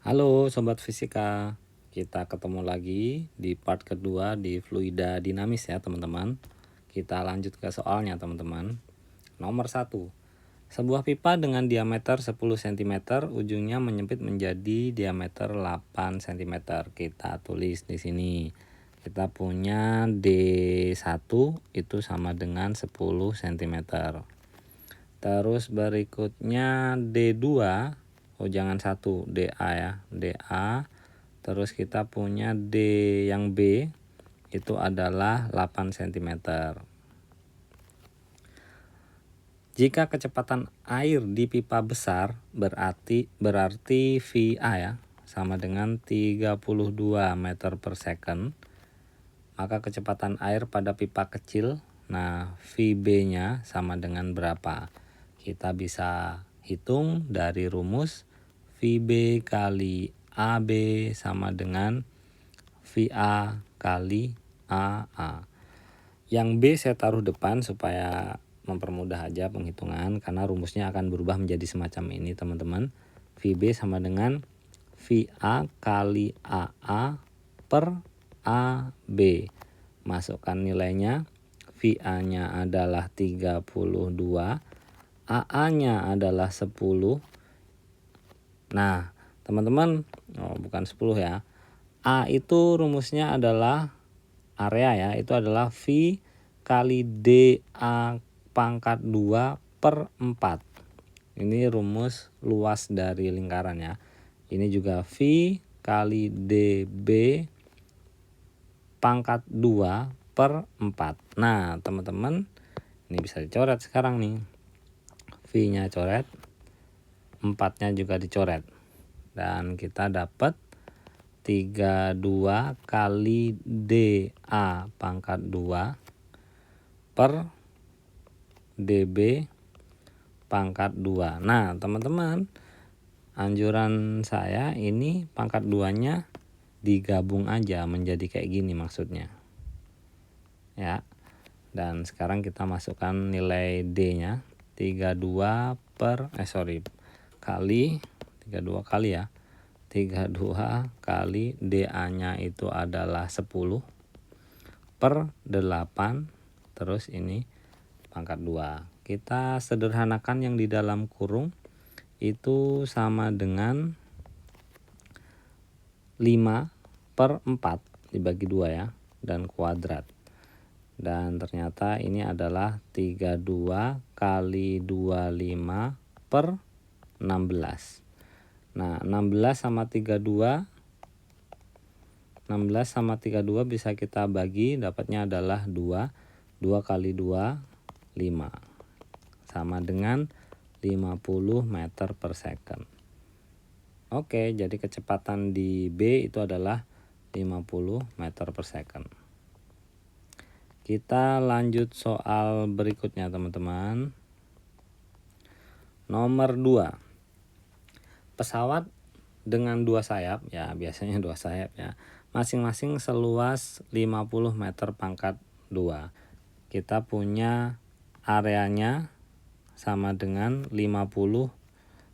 Halo Sobat Fisika, kita ketemu lagi di part kedua di fluida dinamis ya teman-teman. Kita lanjut ke soalnya teman-teman. Nomor 1. Sebuah pipa dengan diameter 10 cm, ujungnya menyempit menjadi diameter 8 cm. Kita tulis di sini. Kita punya D1 itu sama dengan 10 cm. Terus berikutnya D2, oh jangan 1, DA ya, DA. Terus kita punya D yang B itu adalah 8 cm. Jika kecepatan air di pipa besar berarti VA ya sama dengan 32 meter per second, maka kecepatan air pada pipa kecil, nah VB-nya sama dengan berapa? Kita bisa hitung dari rumus VB kali AB sama dengan VA kali AA. Yang B saya taruh depan supaya mempermudah aja penghitungan, karena rumusnya akan berubah menjadi semacam ini teman-teman. VB sama dengan VA kali AA per AB. Masukkan nilainya. VA-nya adalah 32, AA-nya adalah 10. Nah, teman-teman, bukan 10 ya. A itu rumusnya adalah area ya, itu adalah V kali DA pangkat 2 per 4. Ini rumus luas dari lingkaran ya. Ini juga V kali DB pangkat 2 per 4. Nah teman-teman, ini bisa dicoret sekarang nih. V nya coret, 4 nya juga dicoret, dan kita dapat 32 kali DA pangkat 2 per DB pangkat 2. Nah teman-teman, anjuran saya ini pangkat 2 nya digabung aja menjadi kayak gini maksudnya ya. Dan sekarang kita masukkan nilai D nya 32 kali 32 kali ya, 32 kali DA nya itu adalah 10 per 8, terus ini pangkat 2. Kita sederhanakan yang di dalam kurung itu sama dengan 5 per 4 dibagi 2 ya, dan kuadrat. Dan ternyata ini adalah 32 kali 25 per 16. Nah 16 sama 32 bisa kita bagi, dapatnya adalah 2. 2 kali 2 5, sama dengan 50 meter per second. Oke, jadi kecepatan di B itu adalah 50 meter per second. Kita lanjut soal berikutnya teman-teman. Nomor 2. Pesawat dengan 2 sayap, ya biasanya 2 sayap ya, masing-masing seluas 50 meter pangkat 2. Kita punya areanya sama dengan 50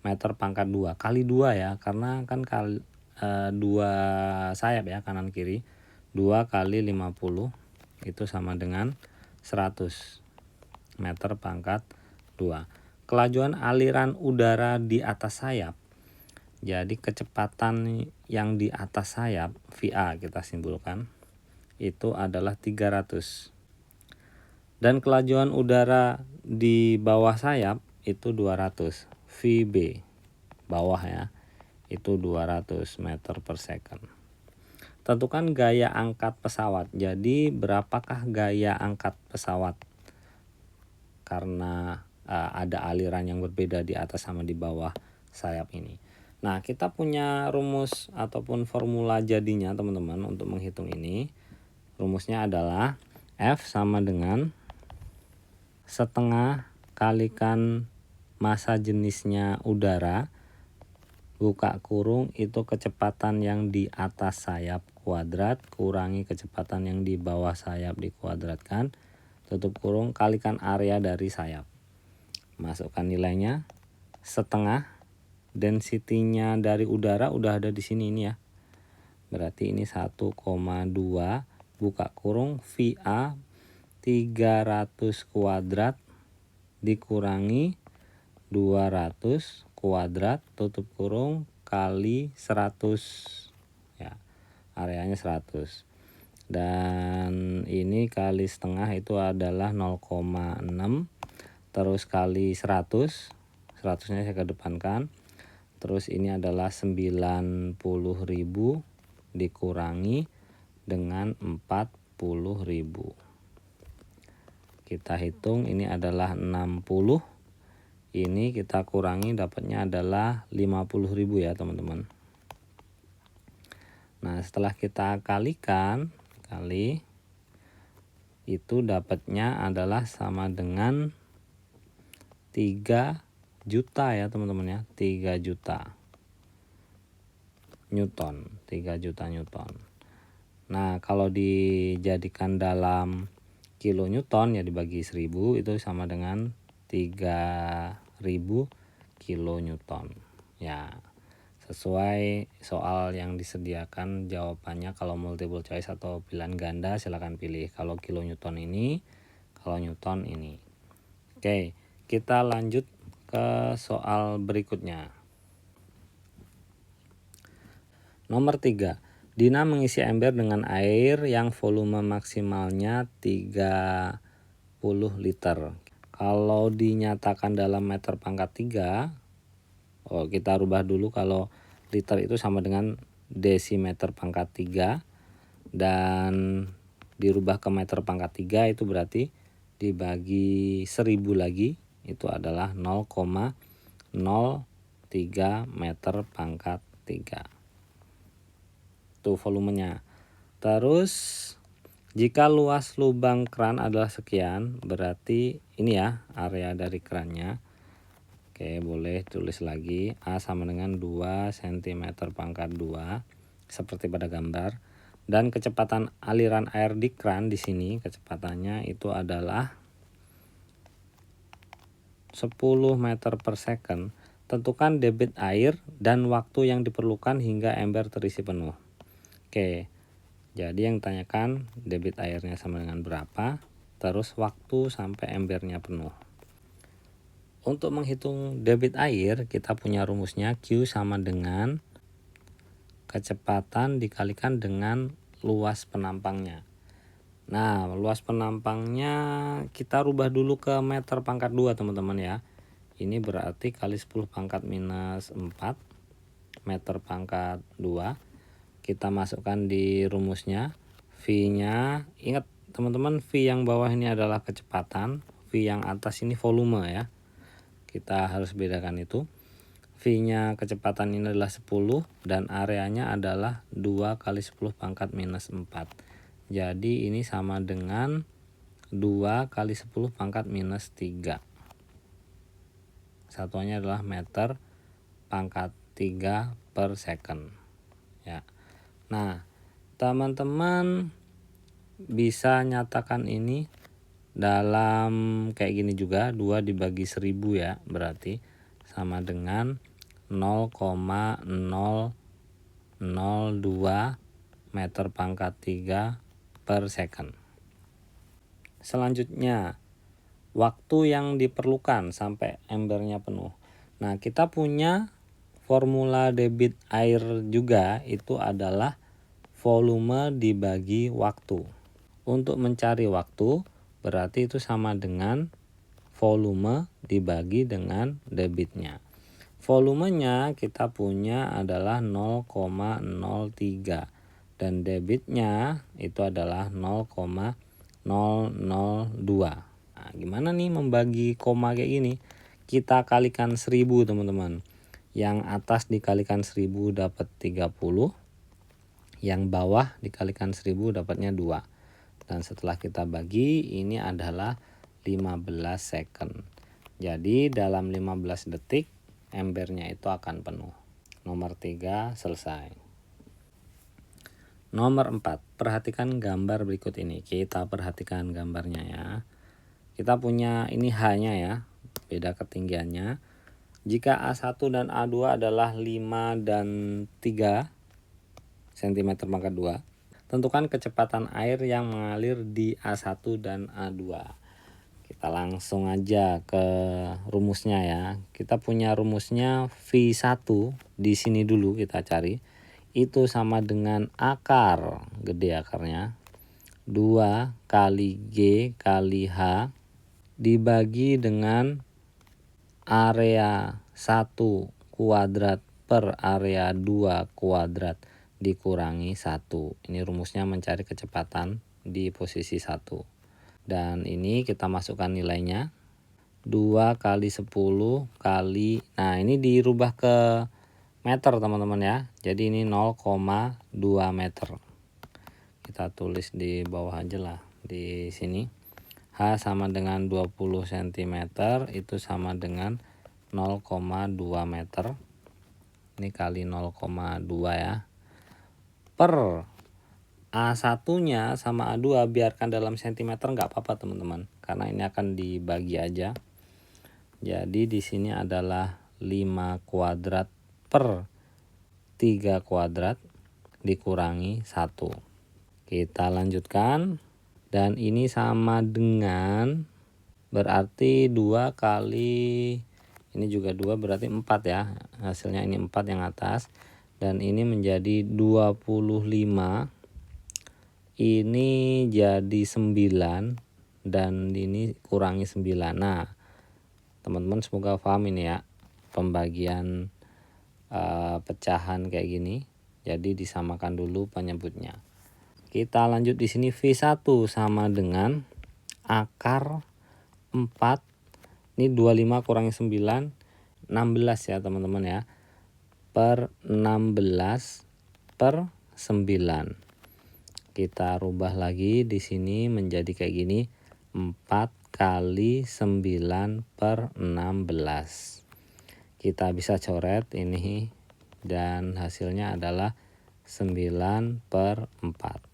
meter pangkat 2 kali 2 ya, karena kan 2 sayap ya, kanan kiri. 2 kali 50 itu sama dengan 100 meter pangkat 2. Kelajuan aliran udara di atas sayap, jadi kecepatan yang di atas sayap VA kita simpulkan itu adalah 300, dan kelajuan udara di bawah sayap itu 200. VB bawah ya, itu 200 meter per second. Tentukan gaya angkat pesawat. Jadi berapakah gaya angkat pesawat? Karena ada aliran yang berbeda di atas sama di bawah sayap ini. Nah, kita punya rumus ataupun formula jadinya teman-teman untuk menghitung ini. Rumusnya adalah F sama dengan setengah kalikan massa jenisnya udara, buka kurung, itu kecepatan yang di atas sayap kuadrat kurangi kecepatan yang di bawah sayap dikuadratkan, tutup kurung, kalikan area dari sayap. Masukkan nilainya, setengah density-nya dari udara udah ada di sini ini ya. Berarti ini 1,2 buka kurung VA 300 kuadrat dikurangi 200 kuadrat tutup kurung kali 100 ya, areanya 100, dan ini kali setengah itu adalah 0,6, terus kali 100, 100-nya saya kedepankan, terus ini adalah 90.000 dikurangi dengan 40.000. Kita hitung, ini adalah 60, ini kita kurangi dapatnya adalah 50.000 ya teman-teman. Nah setelah kita kalikan, kali itu dapatnya adalah sama dengan 3 juta ya teman-teman ya, 3 juta Newton, 3 juta Newton. Nah kalau dijadikan dalam kilonewton ya dibagi 1000 itu sama dengan 3000 kilonewton ya. Sesuai soal yang disediakan jawabannya, kalau multiple choice atau pilihan ganda silahkan pilih kalau kilonewton ini, kalau newton ini. Oke, kita lanjut ke soal berikutnya. Nomor 3. Dina mengisi ember dengan air yang volume maksimalnya 30 liter. Kalau dinyatakan dalam meter pangkat 3, kita rubah dulu, kalau liter itu sama dengan desimeter pangkat 3, dan dirubah ke meter pangkat 3 itu berarti dibagi 1000 lagi itu adalah 0,03 meter pangkat 3. Itu volumenya. Terus jika luas lubang keran adalah sekian, berarti ini ya area dari kerannya. Oke, boleh tulis lagi, A sama dengan 2 cm pangkat 2 seperti pada gambar, dan kecepatan aliran air di keran di sini kecepatannya itu adalah 10 meter per second. Tentukan debit air dan waktu yang diperlukan hingga ember terisi penuh. Oke, jadi yang ditanyakan debit airnya sama dengan berapa, terus waktu sampai embernya penuh. Untuk menghitung debit air kita punya rumusnya, Q sama dengan kecepatan dikalikan dengan luas penampangnya. Nah luas penampangnya kita rubah dulu ke meter pangkat 2 teman-teman ya. Ini berarti kali 10 pangkat minus 4 meter pangkat 2. Kita masukkan di rumusnya, V-nya, ingat teman-teman, V yang bawah ini adalah kecepatan, V yang atas ini volume ya. Kita harus bedakan itu. V-nya kecepatan ini adalah 10 dan areanya adalah 2 kali 10 pangkat minus 4. Jadi ini sama dengan 2 kali 10 pangkat minus 3. Satuannya adalah meter pangkat 3 per second ya. Nah teman-teman bisa nyatakan ini dalam kayak gini juga, 2 dibagi 1000 ya, berarti sama dengan 0,002 meter pangkat 3 per second. Selanjutnya waktu yang diperlukan sampai embernya penuh. Nah kita punya formula debit air juga, itu adalah volume dibagi waktu. Untuk mencari waktu berarti itu sama dengan volume dibagi dengan debitnya. Volumenya kita punya adalah 0,03 dan debitnya itu adalah 0,002. Nah, gimana nih membagi koma kayak gini? Kita kalikan 1000 teman-teman. Yang atas dikalikan 1000 dapat 30. Yang bawah dikalikan 1000 dapatnya 2. Dan setelah kita bagi, ini adalah 15 second. Jadi dalam 15 detik embernya itu akan penuh. Nomor 3 selesai. Nomor 4, perhatikan gambar berikut ini. Kita perhatikan gambarnya ya. Kita punya ini H-nya ya, beda ketinggiannya. Jika A1 dan A2 adalah 5 dan 3 cm pangkat 2, tentukan kecepatan air yang mengalir di A1 dan A2. Kita langsung aja ke rumusnya ya. Kita punya rumusnya V1 di sini dulu kita cari. Itu sama dengan akar, gede akarnya, 2 kali G kali H dibagi dengan area 1 kuadrat per area 2 kuadrat dikurangi 1. Ini rumusnya mencari kecepatan di posisi 1. Dan ini kita masukkan nilainya 2 kali 10 kali, nah ini dirubah ke meter teman-teman ya. Jadi ini 0,2 meter. Kita tulis di bawah aja lah di sini. H sama dengan 20 cm itu sama dengan 0,2 meter. Ini kali 0,2 ya. Per A1 nya sama A2 biarkan dalam cm nggak apa-apa teman-teman, karena ini akan dibagi aja. Jadi di sini adalah 5 kuadrat per 3 kuadrat dikurangi 1. Kita lanjutkan. Dan ini sama dengan, berarti 2 kali, ini juga 2 berarti 4 ya. Hasilnya ini 4 yang atas. Dan ini menjadi 25. Ini jadi 9. Dan ini kurangi 9. Nah teman-teman semoga paham ini ya. Pembagian pecahan kayak gini. Jadi disamakan dulu penyebutnya. Kita lanjut di sini V1 sama dengan akar 4. Ini 25 kurangi 9, 16 ya teman-teman ya. Per 16 per 9. Kita rubah lagi di sini menjadi kayak gini. 4 kali 9 per 16. Kita bisa coret ini dan hasilnya adalah 9 per 4.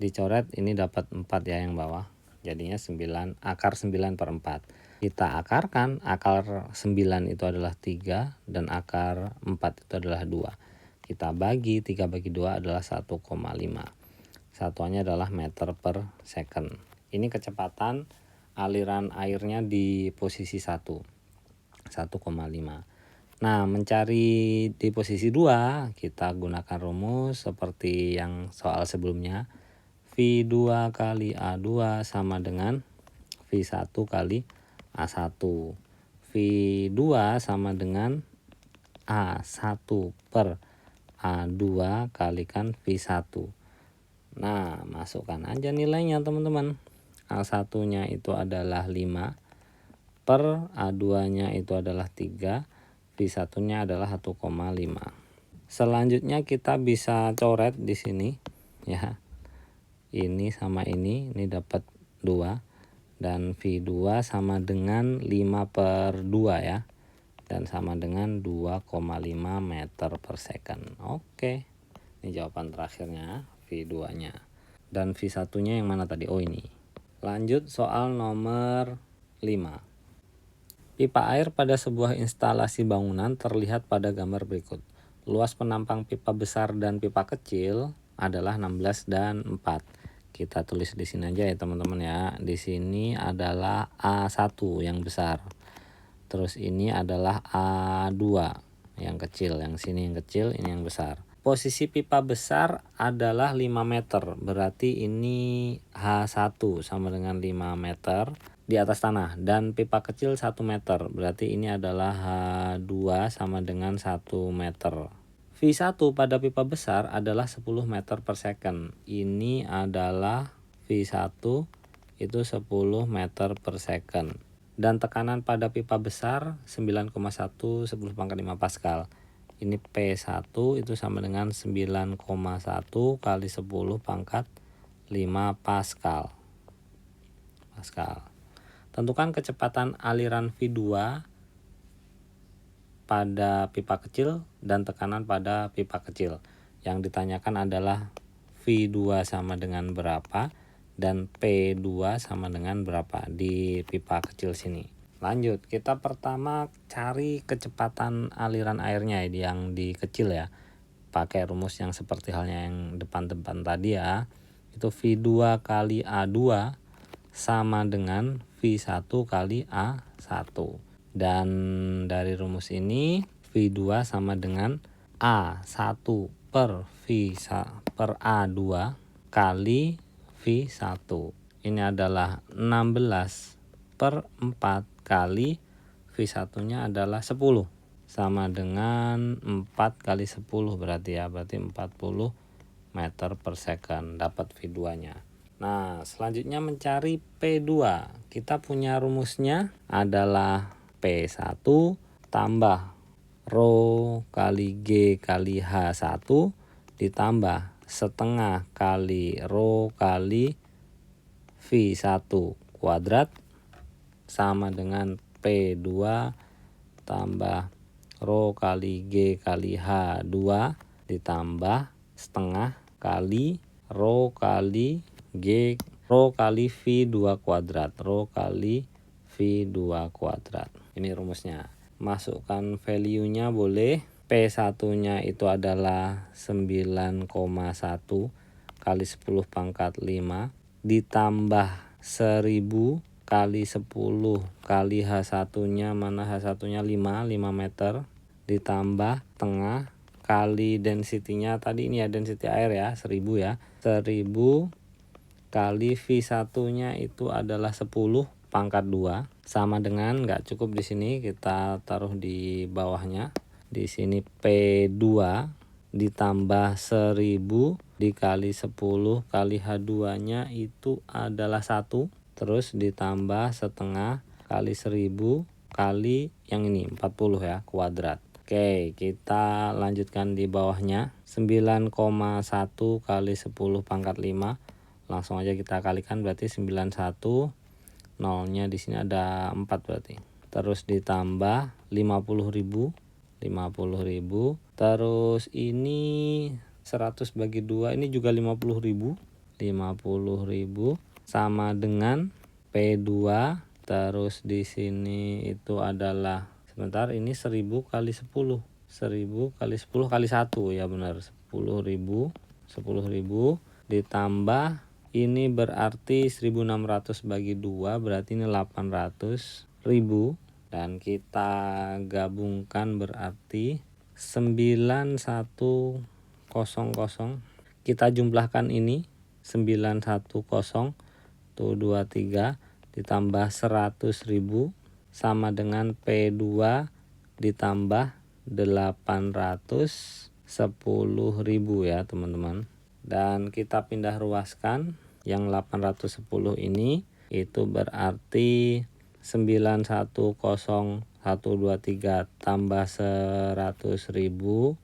Dicoret ini dapat 4 ya yang bawah, jadinya 9, akar 9 per 4. Kita akarkan, akar 9 itu adalah 3 dan akar 4 itu adalah 2. Kita bagi, 3 bagi 2 adalah 1,5. Satuannya adalah meter per second. Ini kecepatan aliran airnya di posisi 1, 1,5. Nah mencari di posisi 2 kita gunakan rumus seperti yang soal sebelumnya. V2 kali A2 sama dengan V1 kali A1. V2 sama dengan A1 per A2 kalikan V1. Nah masukkan aja nilainya teman-teman. A1 nya itu adalah 5 per A2 nya itu adalah 3, V1 nya adalah 1,5. Selanjutnya kita bisa coret di sini ya. Ini sama ini dapat 2. Dan V2 sama dengan 5 per 2 ya. Dan sama dengan 2,5 meter per second. Oke. Ini jawaban terakhirnya V2 nya. Dan V1 nya yang mana tadi? Oh ini. Lanjut soal nomor 5. Pipa air pada sebuah instalasi bangunan terlihat pada gambar berikut. Luas penampang pipa besar dan pipa kecil adalah 16 dan 4. Kita tulis di sini aja ya teman-teman ya. Di sini adalah A1 yang besar. Terus ini adalah A2 yang kecil, yang sini yang kecil, ini yang besar. Posisi pipa besar adalah 5 meter. Berarti ini H1 sama dengan 5 meter di atas tanah, dan pipa kecil 1 meter. Berarti ini adalah H2 sama dengan 1 meter. V1 pada pipa besar adalah 10 meter per second. Ini adalah V1 itu 10 meter per second. Dan tekanan pada pipa besar 9,1 10 pangkat 5 Pascal. Ini P1 itu sama dengan 9,1 kali 10 pangkat 5 Pascal. Tentukan kecepatan aliran V2 pada pipa kecil dan tekanan pada pipa kecil. Yang ditanyakan adalah V2 sama dengan berapa dan P2 sama dengan berapa di pipa kecil sini. lanjut. Kita pertama cari kecepatan aliran airnya yang di kecil ya. Pakai rumus yang seperti halnya yang depan-depan tadi ya. Itu V2 kali A2 sama dengan V1 kali A1. Dan dari rumus ini V2 sama dengan A1 per A2 kali V1. Ini adalah 16 per 4 kali V1 nya adalah 10 sama dengan 4 kali 10 berarti ya, berarti 40 meter per second dapat V2 nya. Nah selanjutnya mencari P2, kita punya rumusnya adalah P1 tambah rho kali G kali H1 ditambah setengah kali rho kali V1 kuadrat sama dengan P2 tambah rho kali G kali H2 ditambah setengah kali rho kali V2 kuadrat, rho kali V2 kuadrat. Ini rumusnya. Masukkan value-nya boleh. P1 nya itu adalah 9,1 kali 10 pangkat 5 ditambah 1000 kali 10 kali H1 nya, mana H1 nya 5 meter, ditambah tengah kali density-nya tadi, ini ya density air ya 1000 ya, 1000 kali V1 nya itu adalah 10 pangkat 2 sama dengan, nggak cukup di sini, kita taruh di bawahnya. Di sini P2 ditambah 1000 dikali 10 kali H2 nya itu adalah 1, terus ditambah setengah kali 1000 kali yang ini 40 ya kuadrat. Oke, kita lanjutkan di bawahnya. 9,1 kali 10 pangkat 5 langsung aja kita kalikan, berarti 91, nolnya di sini ada 4 berarti. Terus ditambah 50.000, terus ini 100 bagi 2 ini juga 50.000 sama dengan P2. Terus di sini itu adalah, sebentar, ini 1000 kali 10 kali 1 ya, benar, 10.000 ditambah ini berarti 1600 bagi 2 berarti ini 800.000, dan kita gabungkan berarti 9100. Kita jumlahkan ini 910 tuh 23 ditambah 100.000 sama dengan P2 ditambah 810.000 ya teman-teman. Dan kita pindah ruaskan yang 810 ini, itu berarti 910123 tambah 100.000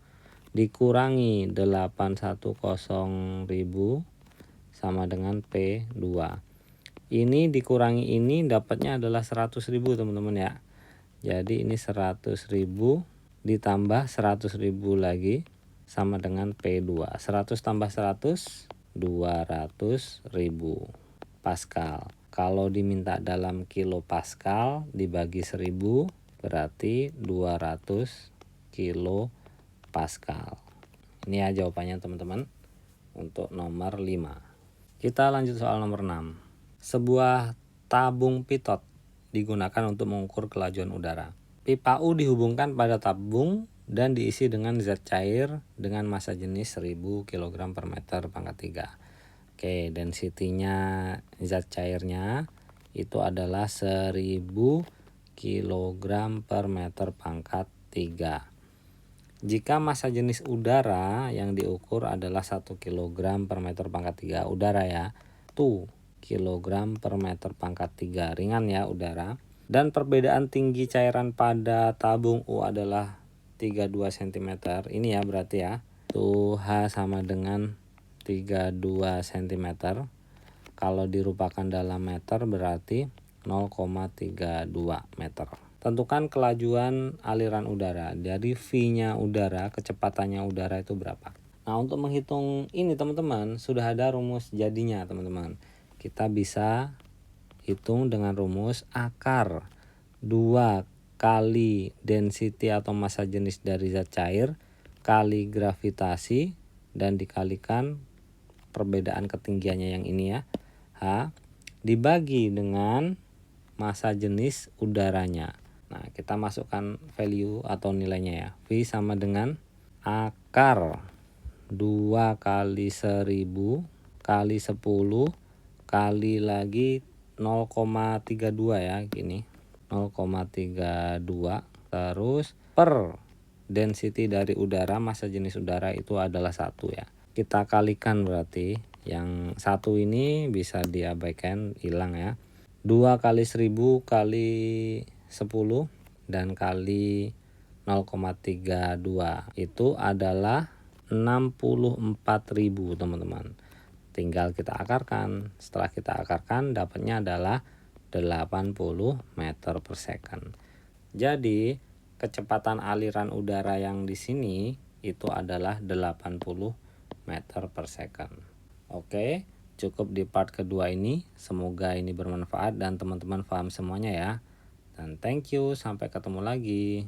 dikurangi 810.000 sama dengan P2. Ini dikurangi ini dapatnya adalah 100.000 teman-teman ya. Jadi ini 100.000 ditambah 100.000 lagi sama dengan P2. 100 tambah 100, 200.000 Pascal. Kalau diminta dalam kilo Pascal dibagi 1000 berarti 200 kilo Pascal. Ini ya jawabannya teman-teman untuk nomor 5. Kita lanjut soal nomor 6. Sebuah tabung pitot digunakan untuk mengukur kelajuan udara. Pipa U dihubungkan pada tabung dan diisi dengan zat cair dengan massa jenis 1000 kg per meter pangkat 3. Oke, density-nya zat cairnya itu adalah 1000 kg per meter pangkat 3. Jika massa jenis udara yang diukur adalah 1 kg per meter pangkat 3, udara ya, 2 kg per meter pangkat 3, ringan ya udara. Dan perbedaan tinggi cairan pada tabung U adalah 32 cm. Ini ya berarti ya. Tuh H sama dengan 32 cm. Kalau dirupakan dalam meter berarti 0,32 meter. Tentukan kelajuan aliran udara. Jadi V-nya udara, kecepatannya udara itu berapa. Nah untuk menghitung ini teman-teman sudah ada rumus jadinya teman-teman. Kita bisa hitung dengan rumus akar 2 kali density atau massa jenis dari zat cair kali gravitasi dan dikalikan perbedaan ketinggiannya yang ini ya, H, dibagi dengan massa jenis udaranya. Nah, kita masukkan value atau nilainya ya. V sama dengan akar 2 kali 1000 kali 10 kali lagi 0,32 ya, gini 0,32, terus per density dari udara, massa jenis udara itu adalah 1 ya. Kita kalikan berarti yang 1 ini bisa diabaikan, hilang ya. 2 kali 1000 kali 10 dan kali 0,32 itu adalah 64.000 teman-teman. Tinggal kita akarkan. Setelah kita akarkan dapatnya adalah 80 meter per second. Jadi kecepatan aliran udara yang di sini itu adalah 80 meter per second. Oke, cukup di part kedua ini. Semoga ini bermanfaat dan teman-teman paham semuanya ya. Dan thank you, sampai ketemu lagi.